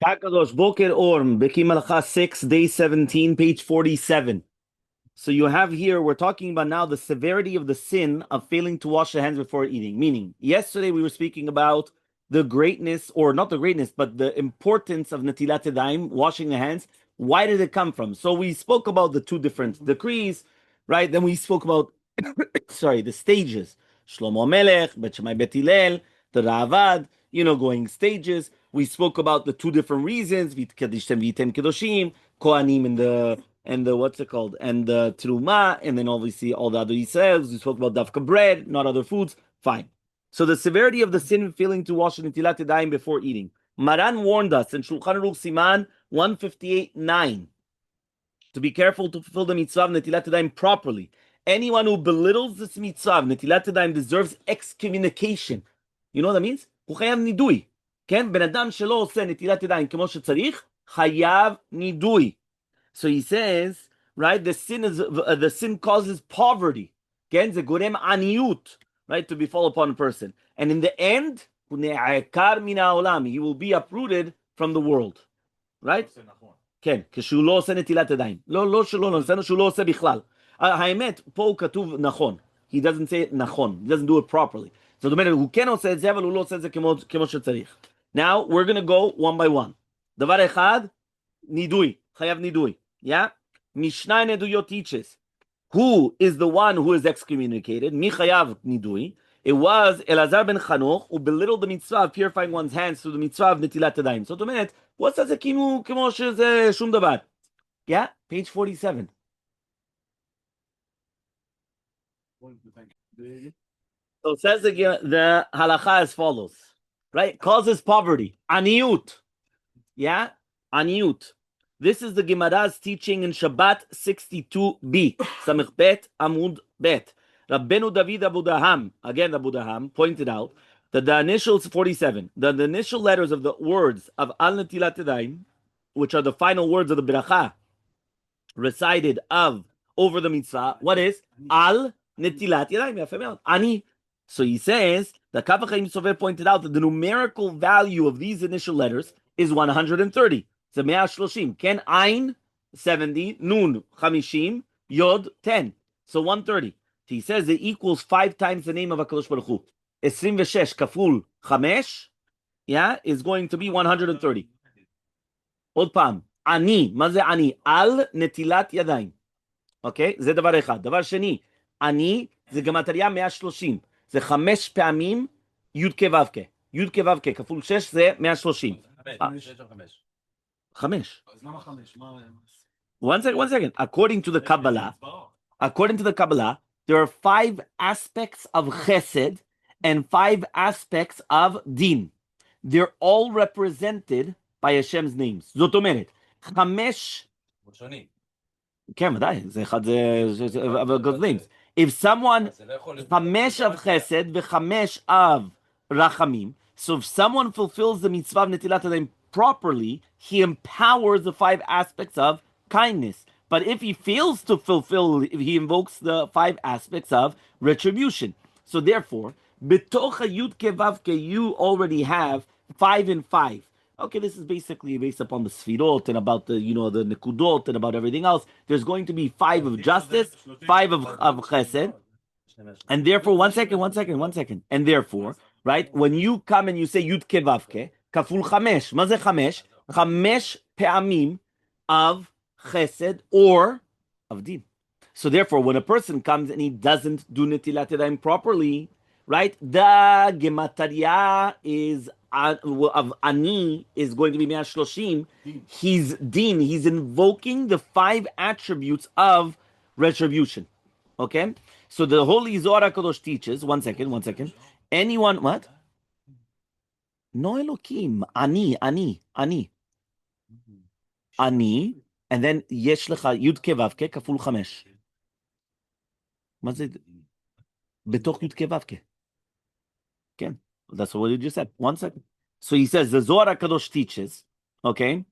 Takadosh Boker Orm, Bekiim Halacha 6, day 17, page 47. So you have here, we're talking about now the severity of the sin of failing to wash the hands before eating. Meaning, yesterday we were speaking about the greatness, or not the greatness, but the importance of Netillat Yadayim, washing the hands. Why did it come from? So we spoke about the two different decrees, right? Then we spoke about, the stages. Shlomo Melech, Bet Shammai Bet Hillel, the Ravad, going stages. We spoke about the two different reasons, Vit Kadishtem Vitem Kedoshim, Kohanim and the what's it called, and the terumah, and then obviously all the other Yisraels. We spoke about dafka bread, not other foods. Fine. So the severity of the sin of failing to wash Netillat Yadayim before eating. Maran warned us in Shulchan Aruch Siman 158:9 to be careful to fulfill the mitzvah of Netillat Yadayim properly. Anyone who belittles this mitzvah of Netillat Yadayim deserves excommunication. You know what that means? הוא חייב נידוי. כן? בן אדם שלא עושה נטילת ידיים כמו שצריך, חייב נידוי. So he says, right, the sin causes poverty. Again, the gurem aniyut, right, to befall upon a person. And in the end, he will be uprooted from the world. Right? כן, כשהוא לא עושה נטילת ידיים. לא שלא נעשה, שהוא לא עושה בכלל. האמת, פה הוא כתוב נכון. He doesn't say it נכון. He doesn't do it properly. זאת אומרת, הוא כן עושה את זה, אבל הוא לא עושה את זה כמו שצריך. Now, we're going to go one by one. דבר אחד, נידוי. חייב נידוי. Yeah? Mishnah Neduyot teaches who is the one who is excommunicated. Mi chayav nidui. It was Elazar ben Chanoch who belittled the mitzvah of purifying one's hands through the mitzvah of Netilat Yadayim. So, to minute, what's that? Kimo sheze shum davar. Yeah? Page 47. So it says the halacha as follows. Right? Causes poverty. Aniyut. Yeah? Aniyut. This is the Gemara's teaching in Shabbat 62b, Samech Bet Amud Bet. Rabbeinu David Abu Daham, again Abu Daham, pointed out that the initials 47, the initial letters of the words of Al Netilat Yadayim, which are the final words of the Beracha, recited over the mitzvah, what is? Al Netilat Yadayim, Ani. So he says, the Kaf HaChaim Sofer pointed out that the numerical value of these initial letters is 130. So 130. Ken Ain 70, Nun 50, Yod 10. So 130. He says it equals 5 times the name of HaKadosh Baruch Hu. 26 kaful 5, is going to be 130. עוד פעם, אני, מה זה אני? על נטילת ידיים. אוקיי? זה דבר אחד. דבר שני, אני, זה גמטריה 130. זה 5 פעמים י' כו' י' כו' כפול 6 זה 130. 5. One second. According to the Kabbalah, there are 5 aspects of chesed and 5 aspects of din. They're all represented by Hashem's names. זאת אומרת, 5... כן, ודאי, זה אחד, זה names. If someone, 5 of chesed ו5 of rachamim, so if someone fulfills the mitzvah of Netilat Yadayim properly, he empowers the 5 aspects of kindness. But if he fails to fulfill, he invokes the 5 aspects of retribution. So therefore, betocha yud kevavke, you already have 5 and 5. Okay, this is basically based upon the sfirot and about the, the nekudot and about everything else. There's going to be 5 of justice, 5 of chesed. And therefore, one second. And therefore, right, when you come and you say yud kevavke, kaful 5. מה זה 5? 5 פעמים of chesed or of din. So therefore, when a person comes and he doesn't do Netilat Yadayim properly, right, the gematria is of ani is going to be 130. He's din. He's invoking the 5 attributes of retribution. Okay? So the Holy Zohar HaKadosh teaches, one second. Anyone, what? No Elokim. Ani. Ani. And then יש לך י' כו' כפול 5. מה זה? בתוך י' כו' כן. That's what you just said. One second. So he says, the Zohar HaKadosh teaches, okay,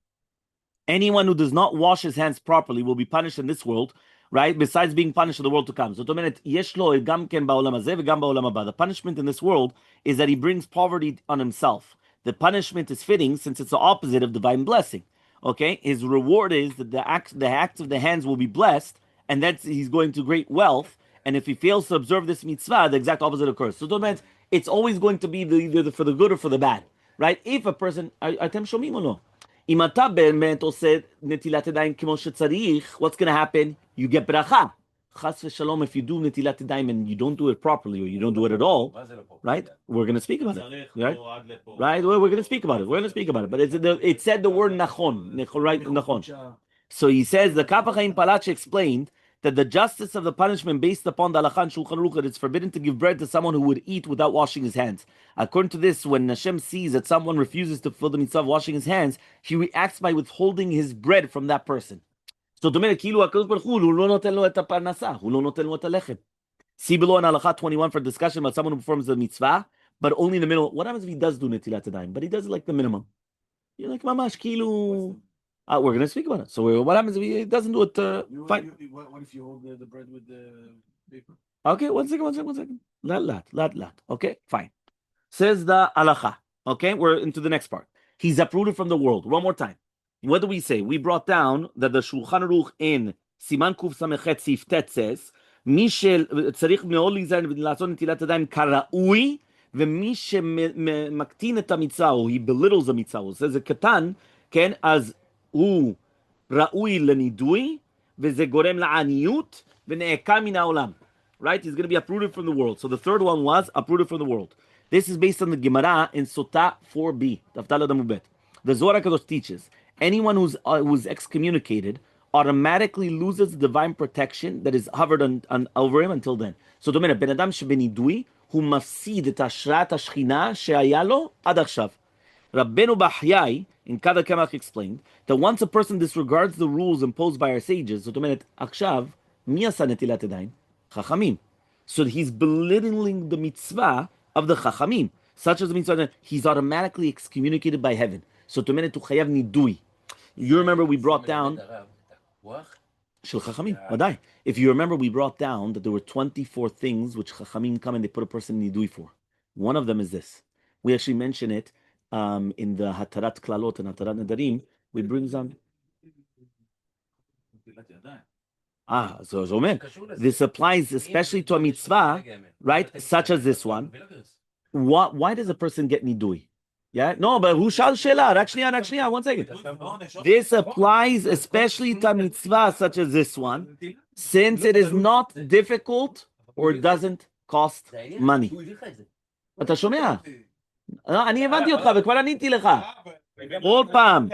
anyone who does not wash his hands properly will be punished in this world, right? Besides being punished in the world to come. זאת אומרת, יש לו גם כן בעולם הזה וגם בעולם הבא. The punishment in this world is that he brings poverty on himself. The punishment is fitting since it's the opposite of divine blessing. Okay, his reward is that the acts of the hands will be blessed, and that's he's going to great wealth. And if he fails to observe this mitzvah, the exact opposite occurs. So don't mean it's always going to be either for the good or for the bad, right? If a person, אתם שומעים או לא? אם אתה באמת עושה נטילת ידיים כמו שצריך, what's going to happen? You get ברכה. Chas v'shalom, if you do netilat yadayim and you don't do it properly or you don't do it at all, right? We're going to speak about it, right? Right? We're going to speak about it. We're going to speak about it. But it said the word nachon, right? Nachon. So he says the Kaf HaChaim Palach explained that the justice of the punishment based upon the Halacha and Shulchan Aruch, it's forbidden to give bread to someone who would eat without washing his hands. According to this, when Hashem sees that someone refuses to fulfill the mitzvah of washing his hands, he reacts by withholding his bread from that person. זאת אומרת, כאילו הקדוש ברוך הוא לא נותן לו את הפרנסה, הוא לא נותן לו את הלחם. See below in Halacha 21 for discussion about someone who performs the mitzvah, but only in the middle. What happens if he does do Netillat Yadayim, but he does it like the minimum? You're like, mamash, כאילו... we're going to speak about it. So what happens if he doesn't do it? Fine. What if you hold the bread with the paper? Okay, one second. Lat. Okay, fine. Says the Halacha. Okay, we're into the next part. He's uprooted from the world. One more time. What do we say? We brought down that the Shulchan Aruch in Siman Kuf Samechet Sif Tet says, מי שצריך מאוד להיזהר לעשות נטילת ידיים כראוי, ומי שמקטין את המצווה, או he belittles המצווה, הוא עושה זה קטן, כן, אז הוא ראוי לנידוי, וזה גורם לעניות, ונעקר מן העולם. Right? He's going to be uprooted from the world. So the third one was uprooted from the world. This is based on the Gemara in Sotah 4b, Tafdal Adamubet. The Zohar HaKadosh teaches, anyone who's excommunicated automatically loses divine protection that is hovered over him until then. So, זאת אומרת, בן אדם שבנידוי, הוא מפסיד את השראת השכינה שהיה לו עד עכשיו. Rabbeinu Bahyai, in Kada Kemach explained, that once a person disregards the rules imposed by our sages, זאת אומרת, עכשיו, מי עשה נטילת ידיים? חכמים. So he's belittling the mitzvah of the chachamim, such as the mitzvah that he's automatically excommunicated by heaven. So זאת אומרת, הוא חייב נידוי. You remember we brought down... Shel Chachamim, Wadai. If you remember, we brought down that there were 24 things which Chachamim come and they put a person in nidui for. One of them is this. We actually mention it in the Hatarat Klalot and Hatarat Nadarim. We bring them. So this applies especially to a mitzvah, right? Such as this one. Why does a person get nidui? Yeah, no, but who shall shela? Actually, 1 second. This applies especially to mitzvah such as this one, since it is not difficult or doesn't cost money. אתה שומע? אני הבנתי אותך וכבר עניתי לך. עוד פעם.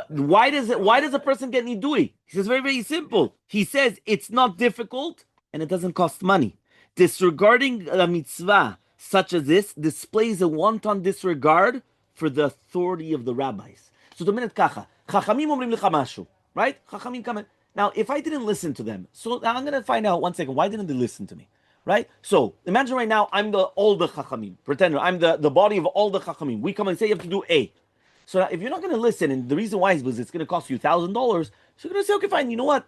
Why does a person get nidui? He says very, very simple. He says it's not difficult and it doesn't cost money. Disregarding a mitzvah such as this displays a wanton disregard for the authority of the rabbis. So the minute kacha, chachamim omrim lecha mashu, right? Chachamim come in. Now, if I didn't listen to them, so I'm going to find out 1 second, why didn't they listen to me, right? So imagine right now, I'm all the chachamim, pretender, I'm the body of all the chachamim. We come and say you have to do A. So if you're not going to listen, and the reason why is because it's going to cost you $1,000, so you're going to say, okay, fine, you know what?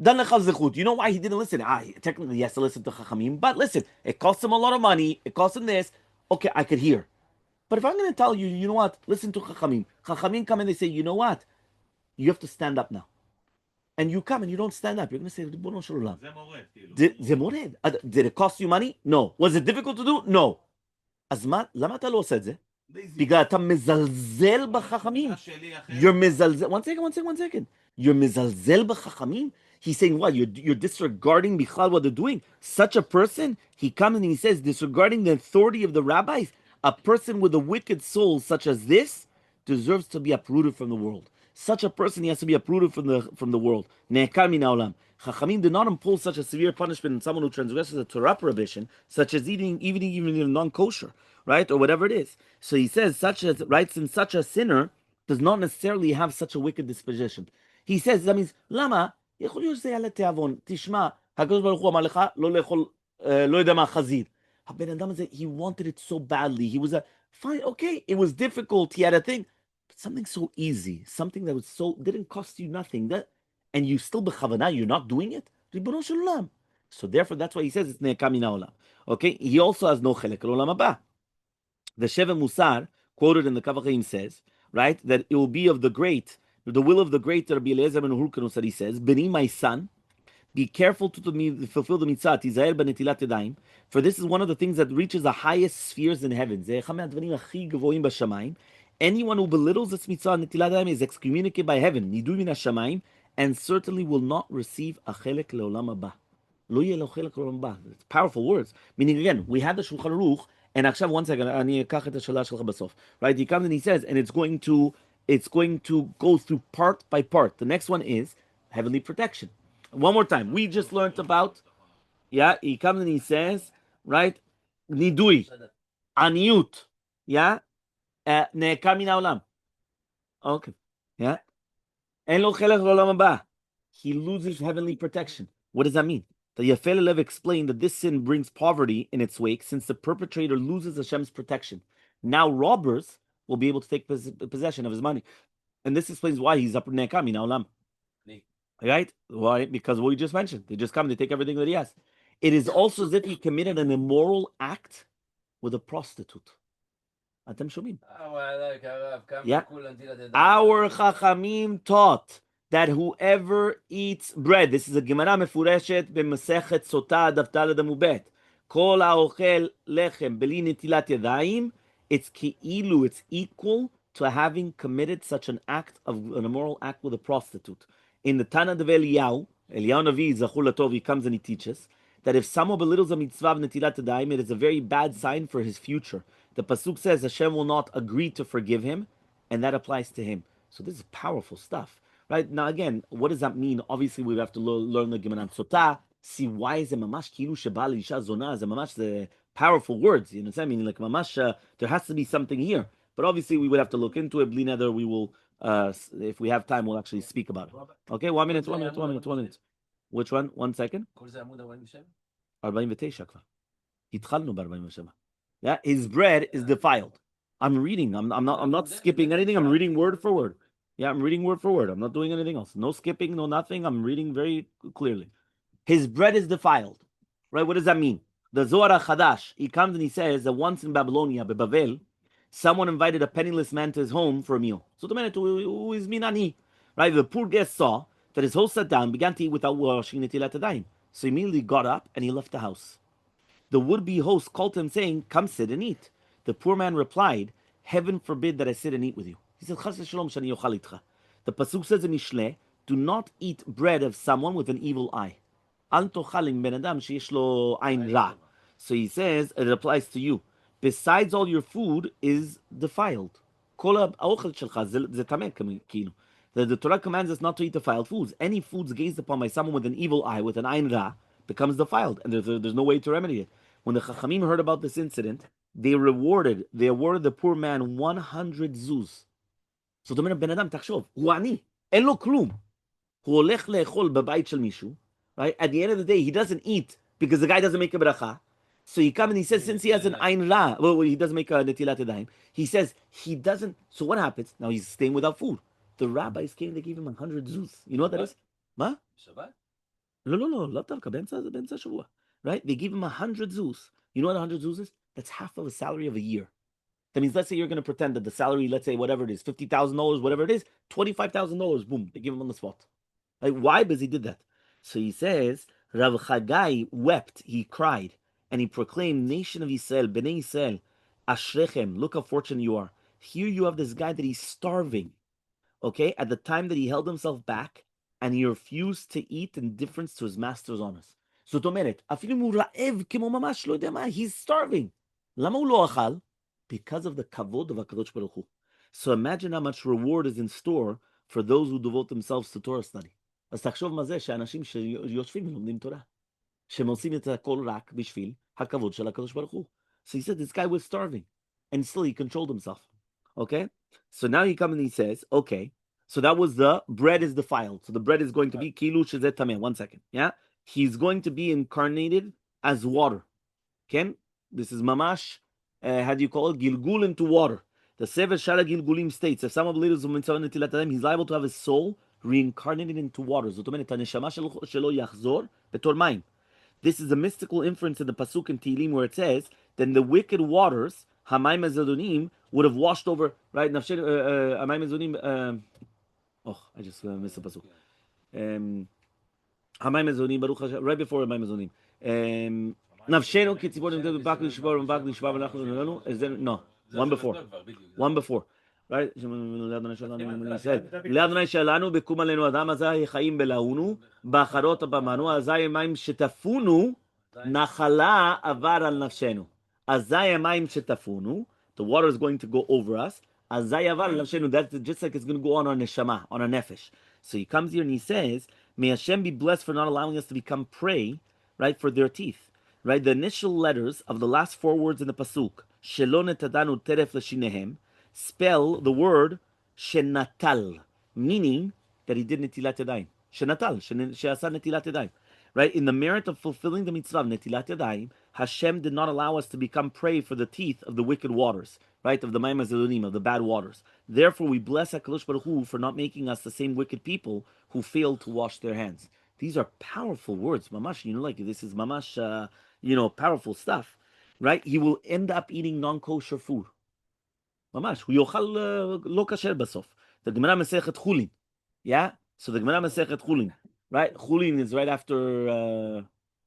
You know why he didn't listen? Technically, he has to listen to Chachamim, but listen, it costs him a lot of money, it costs him this. Okay, I could hear. But if I'm going to tell you, you know what? Listen to Chachamim. Chachamim come and they say, you know what? You have to stand up now. And you come and you don't stand up. You're going to say, Ribono shel olam. זה מורד. Did it cost you money? No. Was it difficult to do? No. אז מה, למה אתה לא עושה את זה? בגלל אתה מזלזל בחכמים. You're מזלזל. One second. You're מזלזל בחכמים? He's saying, what? You're disregarding Bichal what they're doing? Such a person, he comes and he says, disregarding the authority of the rabbis, a person with a wicked soul such as this deserves to be uprooted from the world. Such a person, he has to be uprooted from the world. Ne'ekar min ha'olam. Chachamim did not impose such a severe punishment on someone who transgresses a Torah prohibition, such as eating even non-kosher, right? Or whatever it is. So he says, since such a sinner does not necessarily have such a wicked disposition. He says, that means, lama, יכול להיות שזה יעלה תיאבון. תשמע, הקדוש ברוך הוא אמר לך, לא לאכול, לא יודע מה, חזיר. הבן אדם הזה, he wanted it so badly. He was fine, okay, it was difficult, he had a thing. But something so easy, something that was didn't cost you nothing, and you still בכוונה, you're not doing it? ריבונו של עולם. So therefore, that's why he says it's נעקר מן העולם. Okay, he also has no חלק לעולם הבא. The Sheva Musar, quoted in the Kavachim, says, right, that it will be of the the will of the great Rabbi Eliezer ben Hurkanus, that he says, Beni, my son, be careful to fulfill the mitzvah, tizaher b'netilat yadayim, for this is one of the things that reaches the highest spheres in heaven. Anyone who belittles this mitzvah, netilat yadayim, is excommunicated by heaven, nidui min hashamayim, and certainly will not receive a chelek leolam haba. Lo yeh lo chelek leolam haba. It's powerful words. Meaning, again, we had the Shulchan Aruch, and actually, one second, ani ekach et hashאלה שלך בסוף. Right? He comes and he says, and it's going to go through part by part. The next one is heavenly protection. One more time. We just learned about, he comes and he says, right, nidui, aniyut, ne'ekar min ha'olam. Okay, en lo chelek l'olam haba. He loses heavenly protection. What does that mean? The Yafei Lev explained that this sin brings poverty in its wake since the perpetrator loses Hashem's protection. Now robbers will be able to take possession of his money. And this explains why he's up ne'ekar min ha'olam. Right? Why? Because what we just mentioned. They just come, they take everything that he has. It is also as if he committed an immoral act with a prostitute. Atem shomim. Our Chachamim taught that whoever eats bread, this is a Gemara mefureshet b'Masechet Sotah daf Daled Amud Bet. Kol ha'ochel lechem beli netilat yadayim. It's ki'ilu, it's equal to having committed such an immoral act with a prostitute. In the Tana of Eliyahu Navi Zachul Latov, he comes and he teaches that if someone belittles a mitzvah of Netilat Yadayim, it is a very bad sign for his future. The pasuk says Hashem will not agree to forgive him, and that applies to him. So this is powerful stuff, right? Now again, what does that mean? Obviously, we have to learn the Gemara Sotah. See why is it mamash kilu shebal isha zona? Is it mamash the powerful words? You know what I'm saying? Like mamash, there has to be something here. But obviously, we would have to look into it. Bli neder, we will. If we have time, we'll actually speak about it. Okay, 1 minute. Which one? 1 second. 49 כבר. התחלנו ב-47. His bread is defiled. I'm reading. I'm not skipping anything. I'm reading word for word. I'm reading word for word. I'm not doing anything else. No skipping, no nothing. I'm reading very clearly. His bread is defiled. Right? What does that mean? The Zohar Chadash, he comes and he says that once in Babylonia, Bavel, someone invited a penniless man to his home for a meal. So the minute who is minani, right? The poor guest saw that his host sat down, began to eat without washing Netilat Yadayim. So he immediately got up and he left the house. The would-be host called to him saying, "Come sit and eat." The poor man replied, "Heaven forbid that I sit and eat with you." He said, "Chas Shalom shani yochal itcha." The pasuk says in Mishleh, "Do not eat bread of someone with an evil eye." Al tochalim ben adam sheyesh lo ayn ra. So he says it applies to you. Besides, all your food is defiled. The Torah commands us not to eat defiled foods. Any foods gazed upon by someone with an evil eye, with an ayn ra, becomes defiled, and there's no way to remedy it. When the Chachamim heard about this incident, they awarded the poor man 100 zuz. So the Ben Adam tachshov, hu ani, en lo klum. Hu olech le'echol b'bayit shel mishu. Right? At the end of the day, he doesn't eat because the guy doesn't make a bracha. So he comes and he says, since he has an ayn ra, well, he doesn't make a netilat yadayim. He says he doesn't. So what happens? Now he's staying without food. The rabbis came, they gave him 100 zuz. You know what that is? Ma? Shabbat? לא דווקא, באמצע השבוע. Right? They give him 100 zuz. You know what 100 zuz is? That's half of a salary of a year. That means, let's say you're going to pretend that the salary, let's say whatever it is, $50,000, whatever it is, $25,000, boom, they give him on the spot. Like, why? Because he did that. So he says, Rav Chagai wept, he cried, and he proclaimed, "Nation of Israel, Bnei Israel, Ashrechem, look how fortunate you are. Here you have this guy that he's starving. Okay, at the time that he held himself back, and he refused to eat in difference to his master's honors. זאת אומרת, אפילו אם הוא רעב כמו ממש, לא יודע מה, he's starving. למה הוא לא אכל? Because of the kavod of HaKadosh Baruch Hu. So imagine how much reward is in store for those who devote themselves to Torah study. אז תחשוב מה זה שאנשים שיושבים ולומדים תורה, שהם עושים את הכל רק בשביל הכבוד של הקדוש ברוך הוא. So he said this guy was starving, and still he controlled himself. Okay? So now he comes and he says, okay, so that was the bread is defiled. So the bread is going to be kilu shezeh tameh. 1 second. Yeah? He's going to be incarnated as water. Okay? This is mamash, how do you call it? Gilgul into water. The Sefer Shara Gilgulim states, if someone believes in mitzvah netilat yadayim, he's liable to have his soul reincarnated into water. זאת אומרת, הנשמה שלו יחזור בתור מים. This is a mystical inference in the pasuk in Tehillim where it says, then the wicked waters Hamayim Azadonim would have washed over, right? Hamayim Azadonim, I just missed the pasuk. Hamayim Azadonim, Baruch Hashem, right before Hamayim Azadonim. Nafshenu kitzibor nimtedu bakli shvar bakli shvar v'nachnu nolanu. Is there no one before? One before, right? Le'adonai shalanu bekum alenu adam azay chayim belaunu bacharot abamanu azay mayim shetafunu nachala avar al nafshenu azay mayim shetafunu. The water is going to go over us. Azay avar al nafshenu. That's just like it's going to go on our neshama, on our nefesh. So he comes here and he says, "May Hashem be blessed for not allowing us to become prey, right, for their teeth." Right, the initial letters of the last four words in the pasuk, Shelo netadanu teref l'shinehem, spell the word shenatal, meaning that he did Netillat Yadayim. Shenatal, she'asa Netillat Yadayim. Right, in the merit of fulfilling the mitzvah of Netillat Yadayim, Hashem did not allow us to become prey for the teeth of the wicked waters, right, of the Mayim HaZelunim, of the bad waters. Therefore, we bless HaKadosh Baruch Hu for not making us the same wicked people who failed to wash their hands. These are powerful words, mamash. This is mamash. Powerful stuff, right? He will end up eating non-kosher food. Mamash, yochal lo kasher basof. The Gemara Masechet Chulin, yeah. So the Gemara Masechet Chulin, right? Chulin is right after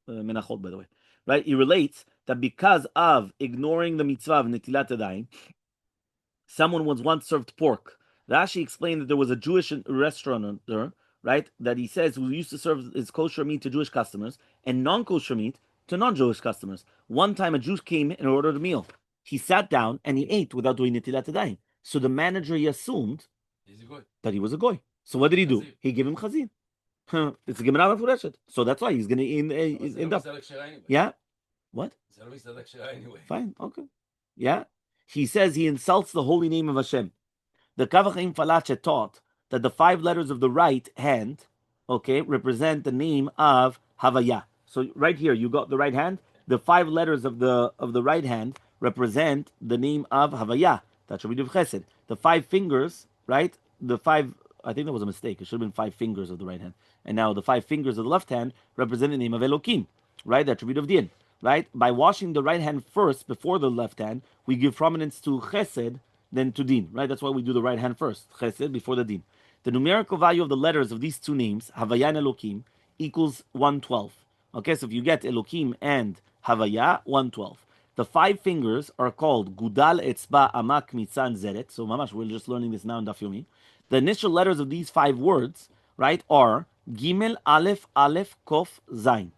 Menachot, by the way, right? He relates that because of ignoring the mitzvah of Netilat Yadayim, someone was once served pork. Rashi explained that there was a Jewish restaurant there, right? That he says who used to serve his kosher meat to Jewish customers and non-kosher meat to non-Jewish customers. One time a Jew came and ordered a meal. He sat down and he ate without doing Netilat Yadayim. So the manager, he assumed that he was a goy. So what did he do? He gave him chazin. It's a Gemara Mefureshet. So that's why he's going to end up. Yeah? What? Fine, okay. Yeah? He says he insults the holy name of Hashem. The Kavachim Falache taught that the 5 letters of the right hand, okay, represent the name of Havaya. So right here, you got the right hand. The 5 letters of the right hand represent the name of Havaya. That's Rabbi Chesed. The 5 fingers, right? The 5. I think that was a mistake. It should have been 5 fingers of the right hand, and now the 5 fingers of the left hand represent the name of Elokim, right? That's Rabbi Din, right? By washing the right hand first before the left hand, we give prominence to Chesed, then to Din, right? That's why we do the right hand first, Chesed before the Din. The numerical value of the letters of these 2 names, Havaya and Elokim, equals 112. Okay, so if you get Elokim and Havaya, 112. The 5 fingers are called Gudal, Etzba, Amak, Mitzan, Zeret. So, mamash, we're just learning this now in Daf Yomi. The initial letters of these 5 words, right, are Gimel, Aleph, Aleph, Kof, Zain.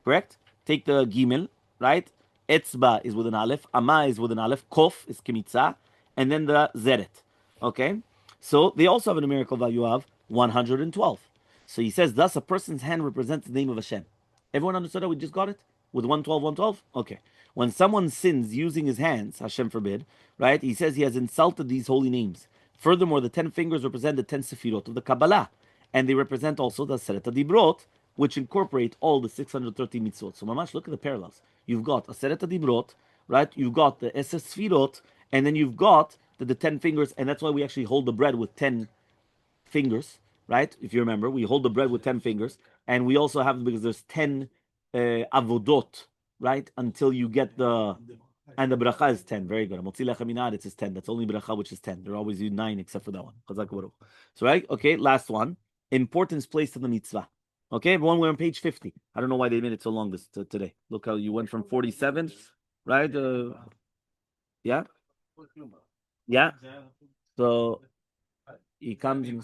Correct? Take the Gimel, right? Etzba is with an Aleph, Ama is with an Aleph, Kof is Kemitza, and then the Zeret. Okay? So, they also have a numerical value of 112. So, he says, thus a person's hand represents the name of Hashem. Everyone understood how we just got it? With 112, 112? Okay. When someone sins using his hands, Hashem forbid, right, he says he has insulted these holy names. Furthermore, the 10 fingers represent the 10 sefirot of the Kabbalah, and they represent also the Aseret Dibrot, which incorporate all the 613 mitzvot. So, mamash, look at the parallels. You've got Aseret Dibrot, right? You've got the Eses Sefirot, and then you've got the 10 fingers, and that's why we actually hold the bread with 10 fingers, right? If you remember, we hold the bread with 10 fingers, and we also have, because there's 10 avodot, right? Until you get the, and the bracha is 10. Very good. Motzi lechem min haaretz is 10. That's only bracha, which is 10. They're always 9 except for that one. So, right? Okay, last one. Importance placed in the mitzvah. Okay, everyone, we're on page 50. I don't know why they made it so long today. Look how you went from 47, right? Yeah? Yeah? So, he comes in.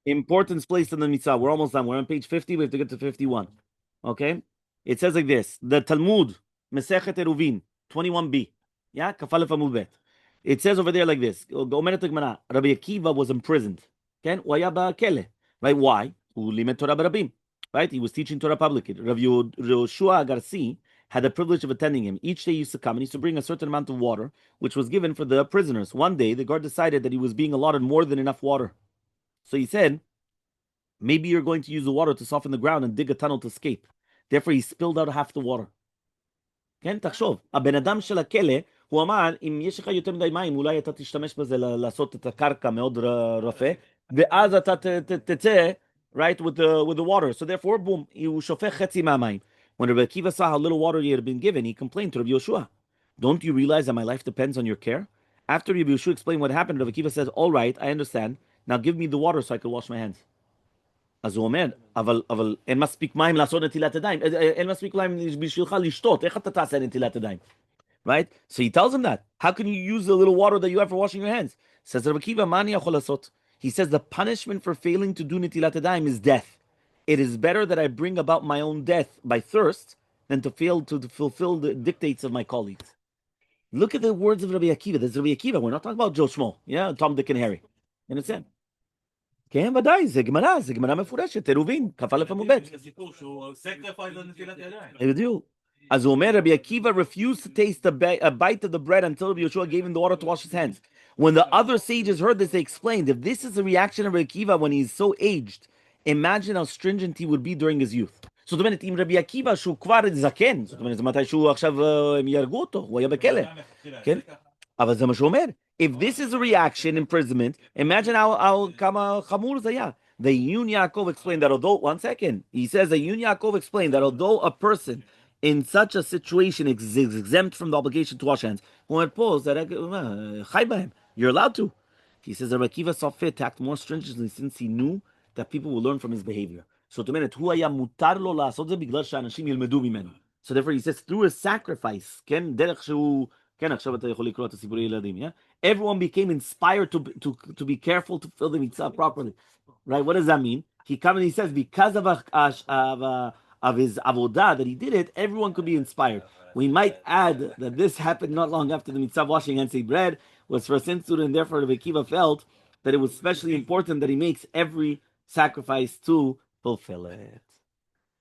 Importance placed in the mitzvah. We're almost done. We're on page 50. We have to get to 51. Okay? It says like this. The Talmud, Mesechet Eruvin, 21b. Yeah? Kafalef Amud Bet. It says over there like this. Rabbi Akiva was imprisoned. Okay? Right? Why? Right? He was teaching Torah publicly. Rav Yoshua Agarsi had the privilege of attending him. Each day he used to come and he used to bring a certain amount of water, which was given for the prisoners. One day, the guard decided that he was being allotted more than enough water. So he said, maybe you're going to use the water to soften the ground and dig a tunnel to escape. Therefore, he spilled out half the water. כן, תחשוב, הבן אדם של הכלא, הוא אמר, אם יש לך יותר מדי מים, אולי אתה תשתמש בזה לעשות את הקרקע מאוד רפה, ואז אתה תצא, right, with the water. So therefore, boom, הוא שופך חצי מהמים. When Rabbi Akiva saw how little water he had been given, he complained to Rabbi Yoshua, "Don't you realize that my life depends on your care?" After Rabbi Yoshua explained what happened, Rabbi Akiva says, "All right, I understand. Now give me the water so I can wash my hands." אז הוא אומר, אבל אין מספיק מים לעשות נטילת ידיים. אין מספיק מים בשבילך לשתות. איך אתה תעשה נטילת ידיים? Right? So he tells him that. How can you use the little water that you have for washing your hands? Says Rabbi Akiva, מה אני יכול לעשות? He says the punishment for failing to do netilat yadayim is death. It is better that I bring about my own death by thirst than to fail to fulfill the dictates of my colleagues. Look at the words of Rabbi Akiva. This is Rabbi Akiva. We're not talking about Joe Schmo. Yeah, Tom, Dick, and Harry. You understand? כן, ודאי, זה גמרא מפורשת, עירובין, כ"א עמוד ב'. זה סיפור שהוא sacrifice על נטילת ידיים. בדיוק. אז הוא אומר, Rabbi Akiva refused to taste a bite of the bread until Rabbi Yoshua gave him the water to wash his hands. When the other sages heard this, they explained, if this is the reaction of Rabbi Akiva when he's so aged, imagine how stringent he would be during his youth. זאת אומרת, עם רבי עקיבא שהוא כבר זקן, זאת אומרת, זה מתי שהוא עכשיו, הם יהרגו אותו, הוא היה בכלא. כן? אבל זה מה שהוא אומר. If this is a reaction, imprisonment, imagine how כמה חמור זה היה. The Yun Yaakov explained that although, one second, he says that Yun Yaakov explained that although a person in such a situation is exempt from the obligation to wash hands, when it pulls that you're allowed to. He says that Rabbi Akiva saw fit to act more stringently since he knew that people will learn from his behavior. זאת אומרת, הוא היה מותר לו לעשות זה בגלל שאנשים ילמדו ממנו. So therefore he says through a sacrifice, כן, דרך שהוא, כן, עכשיו אתה יכול לקרוא את הסיפורי ילדים, yeah? Everyone became inspired to be careful to fill the mitzvah properly. Right? What does that mean? He comes and he says because of his avodah that he did it, everyone could be inspired. We might add that this happened not long after the mitzvah of washing hands and bread was first instituted, and therefore Rabbi Akiva felt that it was especially important that he makes every sacrifice to fulfill it.